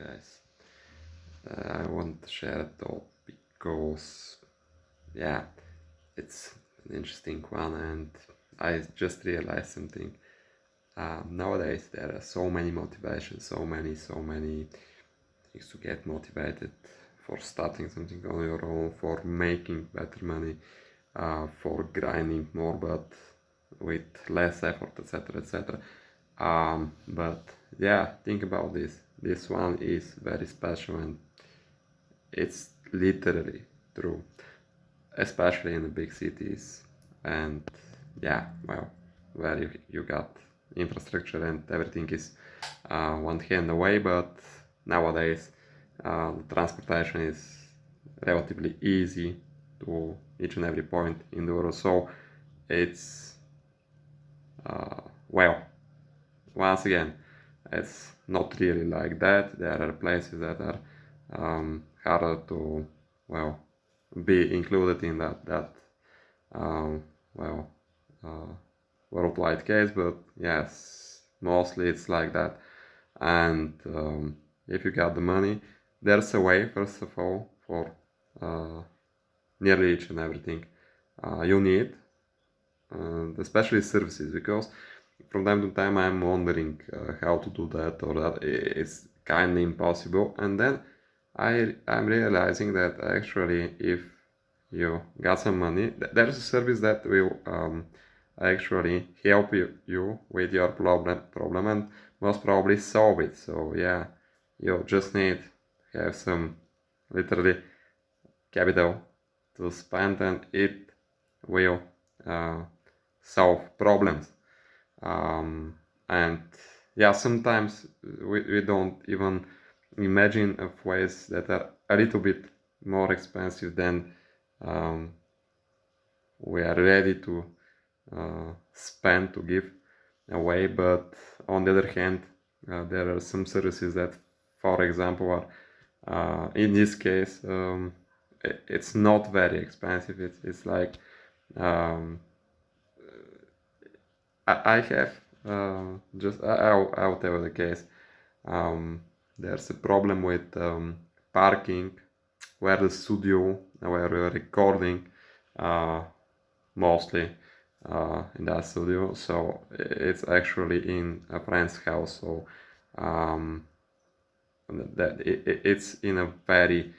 guys. I want to share a thought because, yeah, it's an interesting one, and I just realized something. Nowadays, there are so many motivations, so many things to get motivated for starting something on your own, for making better money, for grinding more, but with less effort, etc., etc. But yeah, think about this. This one is very special, and it's literally true, especially in the big cities. And yeah, well, where you got infrastructure and everything is one hand away, but nowadays the transportation is relatively easy to each and every point in the world. So it's well, once again, it's not really like that. There are places that are harder to, well, be included in that well, worldwide case, but yes, mostly it's like that. And if you got the money, there's a way, first of all, for nearly each and everything you need, and especially services, because from time to time I'm wondering how to do that, or that it's kind of impossible. And then I'm realizing that actually, if you got some money, there's a service that will actually help you with your problem and most probably solve it. So yeah, you just need to have some literally capital to spend, and it will solve problems. And yeah, sometimes we don't even imagine of ways that are a little bit more expensive than we are ready to spend, to give away. But on the other hand, there are some services that, for example, are in this case it's not very expensive. It's like I have I'll tell you the case. There's a problem with parking where the studio, where we're recording, mostly in that studio. So it's actually in a friend's house. So that it's in a very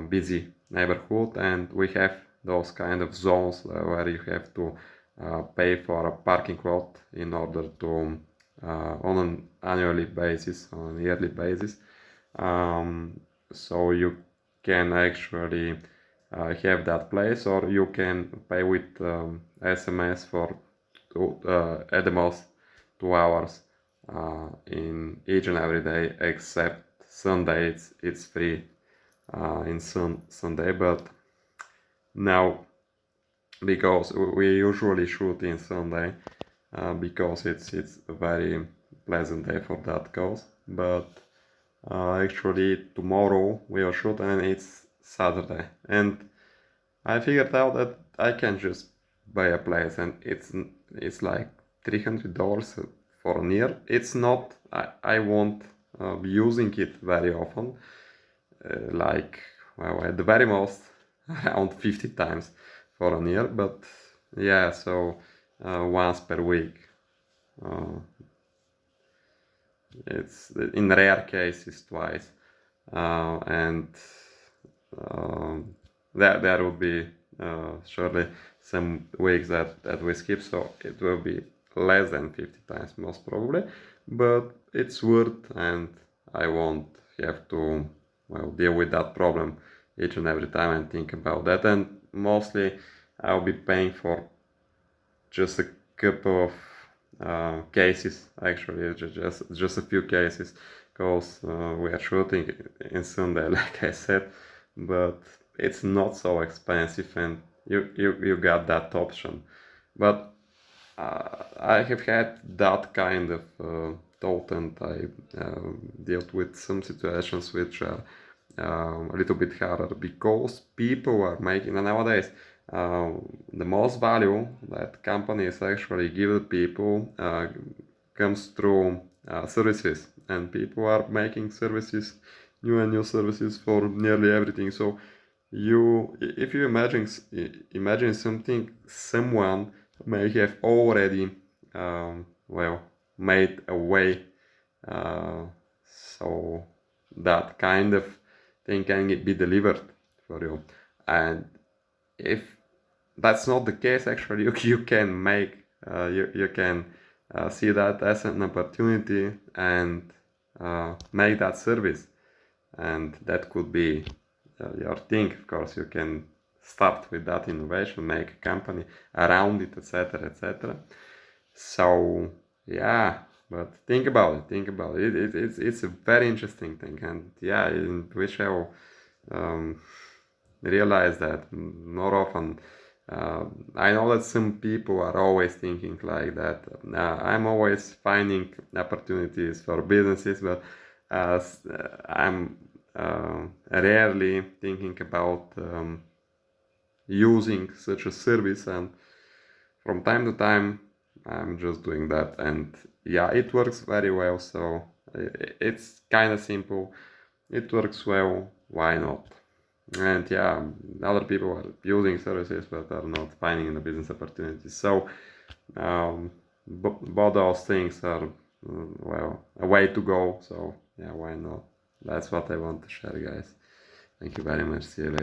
busy neighborhood, and we have those kind of zones where you have to pay for a parking lot in order to on an annually basis, on a yearly basis. So you can actually have that place, or you can pay with SMS for at the most 2 hours in each and every day, except Sunday. It's free in Sunday. But now, because we usually shoot in Sunday, because it's a very pleasant day for that cause. But actually tomorrow we will shoot, and it's Saturday, and I figured out that I can just buy a place, and it's like $300 for a year. It's not, I won't be using it very often, like, well, at the very most around 50 times for a year. But yeah, so once per week. It's in rare cases twice, and there will be surely some weeks that we skip, so it will be less than 50 times most probably, but it's worth, and I won't have to, well, deal with that problem each and every time and think about that. And mostly I'll be paying for just a couple of cases, actually, just a few cases, because we are shooting in Sunday, like I said, but it's not so expensive, and you got that option. But I have had that kind of thought, and I dealt with some situations which are a little bit harder, because people are making, and nowadays the most value that companies actually give the people comes through services and people are making services, new and new services for nearly everything. So if you imagine something, someone may have already well made a way so that kind of thing can be delivered for you. And if that's not the case, actually you can make you can see that as an opportunity and make that service, and that could be your thing. Of course, you can start with that innovation, make a company around it, etc., etc. So yeah, but think about it. It's a very interesting thing, and yeah, we shall realize that more often. I know that some people are always thinking like that. I'm always finding opportunities for businesses, but I'm rarely thinking about using such a service. And from time to time, I'm just doing that, and yeah, it works very well. So it's kind of simple. It works well. Why not? And yeah, other people are using services but are not finding the business opportunities. So both those things are well a way to go. So yeah, why not? That's what I want to share, guys. Thank you very much. See you later.